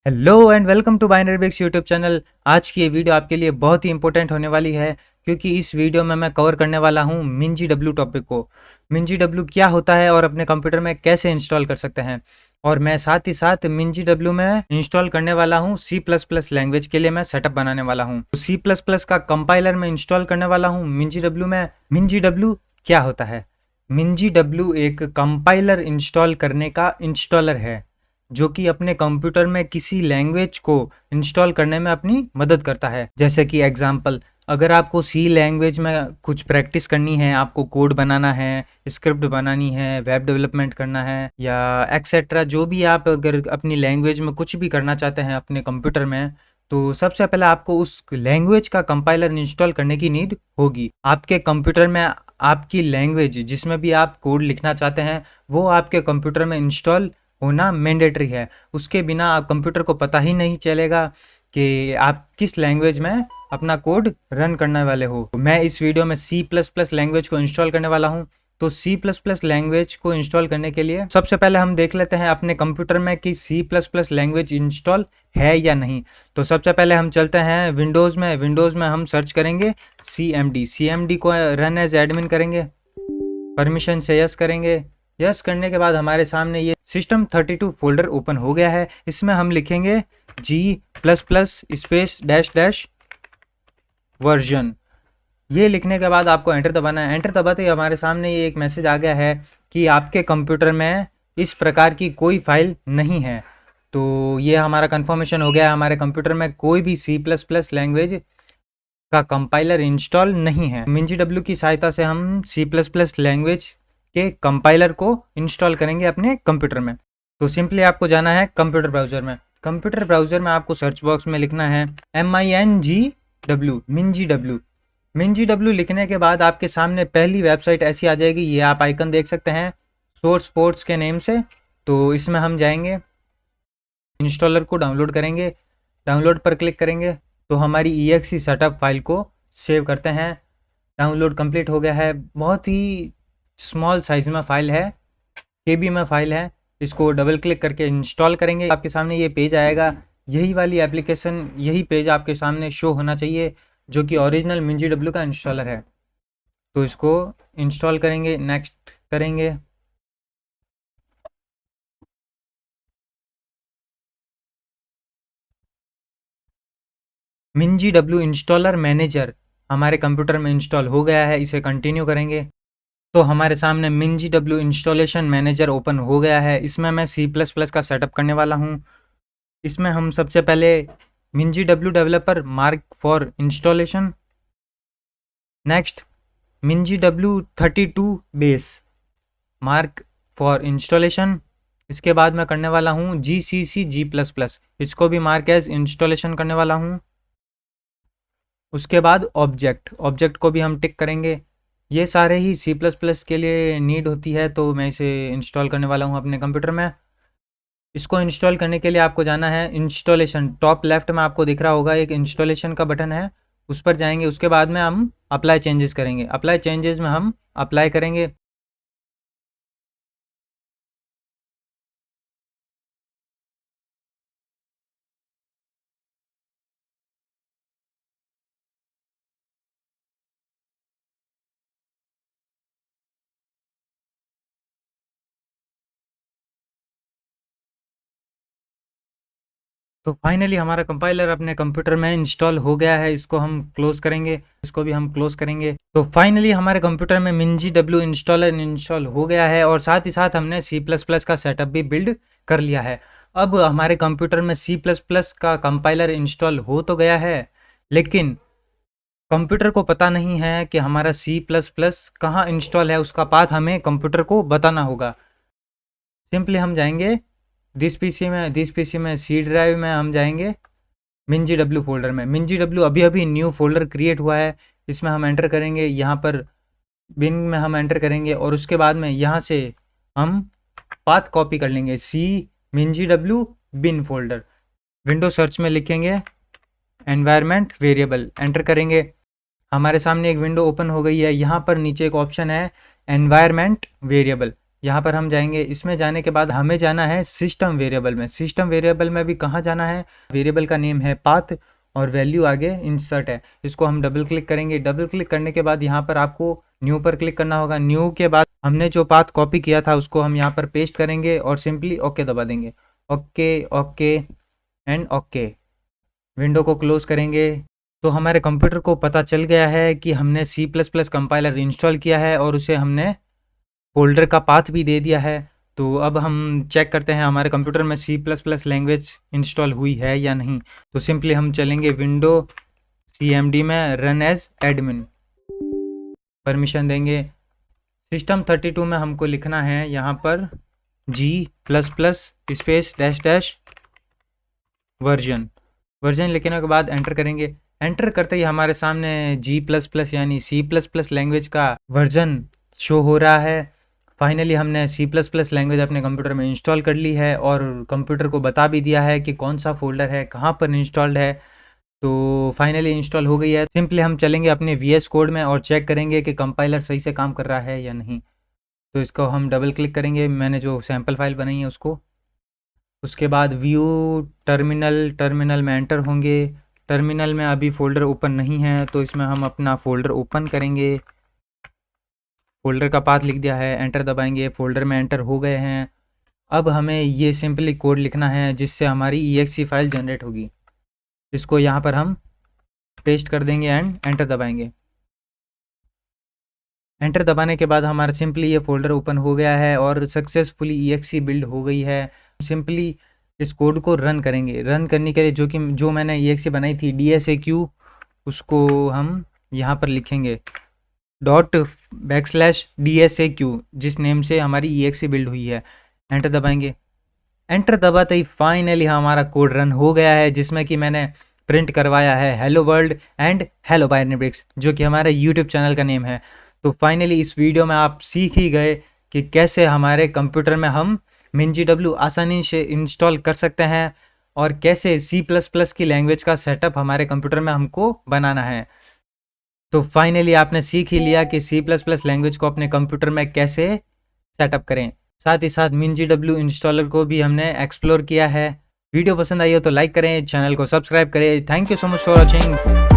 Hello and welcome to Binary Bix YouTube channel. आज की ये वीडियो आपके लिए बहुत ही इंपॉर्टेंट होने वाली है क्योंकि इस वीडियो में मैं कवर करने वाला हूँ MinGW टॉपिक को। MinGW क्या होता है और अपने कंप्यूटर में कैसे इंस्टॉल कर सकते हैं, और मैं साथ ही साथ MinGW में इंस्टॉल करने वाला हूँ C++ लैंग्वेज के लिए मैं सेटअप बनाने वाला हूँ। C++ का कंपाइलर में इंस्टॉल करने वाला हूँ MinGW में। MinGW क्या होता है? MinGW एक कंपाइलर इंस्टॉल करने का इंस्टॉलर है जो कि अपने कंप्यूटर में किसी लैंग्वेज को इंस्टॉल करने में अपनी मदद करता है। जैसे कि एग्जांपल, अगर आपको सी लैंग्वेज में कुछ प्रैक्टिस करनी है, आपको कोड बनाना है, स्क्रिप्ट बनानी है, वेब डेवलपमेंट करना है या एक्सेट्रा, जो भी आप अगर अपनी लैंग्वेज में कुछ भी करना चाहते हैं अपने कंप्यूटर में, तो सबसे पहले आपको उस लैंग्वेज का कंपाइलर इंस्टॉल करने की नीड होगी। आपके कंप्यूटर में आपकी लैंग्वेज जिसमें भी आप कोड लिखना चाहते हैं वो आपके कंप्यूटर में इंस्टॉल होना मैंडेटरी है। उसके बिना आप कंप्यूटर को पता ही नहीं चलेगा कि आप किस लैंग्वेज में अपना कोड रन करने वाले हो। मैं इस वीडियो में C++ लैंग्वेज को इंस्टॉल करने वाला हूँ। तो C++ लैंग्वेज को इंस्टॉल करने के लिए सबसे पहले हम देख लेते हैं अपने कंप्यूटर में कि C++ लैंग्वेज इंस्टॉल है या नहीं। तो सबसे पहले हम चलते हैं विंडोज़ में हम सर्च करेंगे CMD को रन एज एडमिन करेंगे, परमिशन से यस करेंगे। यस करने के बाद हमारे सामने ये System32 फोल्डर ओपन हो गया है। इसमें हम लिखेंगे G++ space dash dash version. ये लिखने के बाद आपको एंटर दबाना है। एंटर दबाते ही हमारे सामने ये एक मैसेज आ गया है कि आपके कंप्यूटर में इस प्रकार की कोई फाइल नहीं है। तो ये हमारा कंफर्मेशन हो गया है, हमारे कंप्यूटर में कोई भी C++ लैंग्वेज का कंपाइलर इंस्टॉल नहीं है। MinGW की सहायता से हम C++ लैंग्वेज के कंपाइलर को इंस्टॉल करेंगे अपने कंप्यूटर में। तो सिंपली आपको जाना है कंप्यूटर ब्राउज़र में। कंप्यूटर ब्राउज़र में आपको सर्च बॉक्स में लिखना है MinGW। MinGW लिखने के बाद आपके सामने पहली वेबसाइट ऐसी आ जाएगी, ये आप आइकन देख सकते हैं सोर्स पोर्ट्स के नेम से। तो इसमें हम जाएंगे, इंस्टॉलर को डाउनलोड करेंगे, डाउनलोड पर क्लिक करेंगे तो हमारी EXE सेटअप फाइल को सेव करते हैं। डाउनलोड कंप्लीट हो गया है। बहुत ही स्मॉल साइज़ में फ़ाइल है, KB में फ़ाइल है। इसको डबल क्लिक करके इंस्टॉल करेंगे। आपके सामने ये पेज आएगा। यही वाली एप्लीकेशन, यही पेज आपके सामने शो होना चाहिए जो कि ओरिजिनल MinGW का इंस्टॉलर है। तो इसको इंस्टॉल करेंगे, नेक्स्ट करेंगे। MinGW इंस्टॉलर मैनेजर हमारे कंप्यूटर में इंस्टॉल हो गया है। इसे कंटिन्यू करेंगे तो हमारे सामने MinGW इंस्टॉलेशन मैनेजर ओपन हो गया है। इसमें मैं C++ का सेटअप करने वाला हूँ। इसमें हम सबसे पहले MinGW developer mark for installation, next MinGW 32 base mark for installation. इसके बाद मैं करने वाला हूँ GCC G++, इसको भी मार्क एज इंस्टॉलेशन करने वाला हूँ। उसके बाद ऑब्जेक्ट को भी हम टिक करेंगे। ये सारे ही C++ के लिए नीड होती है, तो मैं इसे इंस्टॉल करने वाला हूँ अपने कंप्यूटर में। इसको इंस्टॉल करने के लिए आपको जाना है इंस्टॉलेशन। टॉप लेफ्ट में आपको दिख रहा होगा एक इंस्टॉलेशन का बटन है, उस पर जाएंगे। उसके बाद में हम अप्लाई चेंजेस करेंगे। अप्लाई चेंजेस में हम अप्लाई करेंगे। तो फाइनली हमारा कंपाइलर अपने कंप्यूटर में इंस्टॉल हो गया है। इसको हम क्लोज करेंगे, इसको भी हम क्लोज करेंगे। तो फाइनली हमारे कंप्यूटर में MinGW इंस्टॉलर इंस्टॉल हो गया है और साथ ही साथ हमने C++ का सेटअप भी बिल्ड कर लिया है। अब हमारे कंप्यूटर में C++ का कंपाइलर इंस्टॉल हो तो गया है, लेकिन कंप्यूटर को पता नहीं है कि हमारा C++ कहाँ इंस्टॉल है। उसका पाथ हमें कंप्यूटर को बताना होगा। सिंपली हम जाएंगे दिस पीसी में सी ड्राइव में हम जाएंगे MinGW फोल्डर में। MinGW अभी अभी न्यू फोल्डर क्रिएट हुआ है। इसमें हम एंटर करेंगे, यहाँ पर बिन में हम एंटर करेंगे और उसके बाद में यहाँ से हम पाथ कॉपी कर लेंगे MinGW bin folder. Window search में लिखेंगे एनवायरनमेंट वेरिएबल, एंटर करेंगे। हमारे सामने एक विंडो ओपन हो गई है। यहाँ पर नीचे एक ऑप्शन है एनवायरनमेंट वेरिएबल, यहाँ पर हम जाएंगे। इसमें जाने के बाद हमें जाना है सिस्टम वेरिएबल में। सिस्टम वेरिएबल में भी कहाँ जाना है, वेरिएबल का नेम है पाथ और वैल्यू आगे इंसर्ट है। इसको हम डबल क्लिक करेंगे। डबल क्लिक करने के बाद यहाँ पर आपको न्यू पर क्लिक करना होगा। न्यू के बाद हमने जो पाथ कॉपी किया था उसको हम यहाँ पर पेस्ट करेंगे और सिंपली ओके दबा देंगे। Okay okay and okay, window को क्लोज करेंगे। तो हमारे कंप्यूटर को पता चल गया है कि हमने C++ कंपाइलर इंस्टॉल किया है और उसे हमने फ़ोल्डर का पाथ भी दे दिया है। तो अब हम चेक करते हैं हमारे कंप्यूटर में C++ लैंग्वेज इंस्टॉल हुई है या नहीं। तो सिंपली हम चलेंगे विंडो CMD में रन एज एडमिन, परमिशन देंगे। System32 में हमको लिखना है यहाँ पर G++ space dash dash version लिखने के बाद एंटर करेंगे। एंटर करते ही हमारे सामने G++ यानी C++ लैंग्वेज का वर्जन शो हो रहा है। फाइनली हमने C++ लैंग्वेज अपने कंप्यूटर में इंस्टॉल कर ली है और कंप्यूटर को बता भी दिया है कि कौन सा फोल्डर है, कहाँ पर इंस्टॉल्ड है। तो फाइनली इंस्टॉल हो गई है। सिंपली हम चलेंगे अपने VS कोड में और चेक करेंगे कि कंपाइलर सही से काम कर रहा है या नहीं। तो इसको हम डबल क्लिक करेंगे, मैंने जो सैम्पल फाइल बनाई है उसको। उसके बाद व्यू टर्मिनल में एंटर होंगे। टर्मिनल में अभी फ़ोल्डर ओपन नहीं है तो इसमें हम अपना फ़ोल्डर ओपन करेंगे। फ़ोल्डर का पाथ लिख दिया है, एंटर दबाएंगे, फ़ोल्डर में एंटर हो गए हैं। अब हमें ये सिंपली कोड लिखना है जिससे हमारी exe फाइल जनरेट होगी। इसको यहाँ पर हम पेस्ट कर देंगे एंड एंटर दबाएंगे। एंटर दबाने के बाद हमारा सिंपली ये फ़ोल्डर ओपन हो गया है और सक्सेसफुली exe बिल्ड हो गई है। सिंपली इस कोड को रन करेंगे। रन करने के लिए जो मैंने exe बनाई थी DSAQ, उसको हम यहाँ पर लिखेंगे .\DSAQ, जिस नेम से हमारी exe बिल्ड हुई है। एंटर दबाएंगे। एंटर दबाते ही फाइनली हमारा कोड रन हो गया है जिसमें कि मैंने प्रिंट करवाया है hello world and hello binary bricks, जो कि हमारे यूट्यूब चैनल का नेम है। तो फाइनली इस वीडियो में आप सीख ही गए कि कैसे हमारे कंप्यूटर में हम MinGW आसानी से इंस्टॉल कर सकते हैं और कैसे C++ की लैंग्वेज का सेटअप हमारे कंप्यूटर में हमको बनाना है। तो फाइनली आपने सीख ही लिया कि C++ लैंग्वेज को अपने कंप्यूटर में कैसे सेटअप करें। साथ ही साथ MinGW इंस्टॉलर को भी हमने एक्सप्लोर किया है। वीडियो पसंद आई हो तो लाइक करें, चैनल को सब्सक्राइब करें। Thank you so much for watching.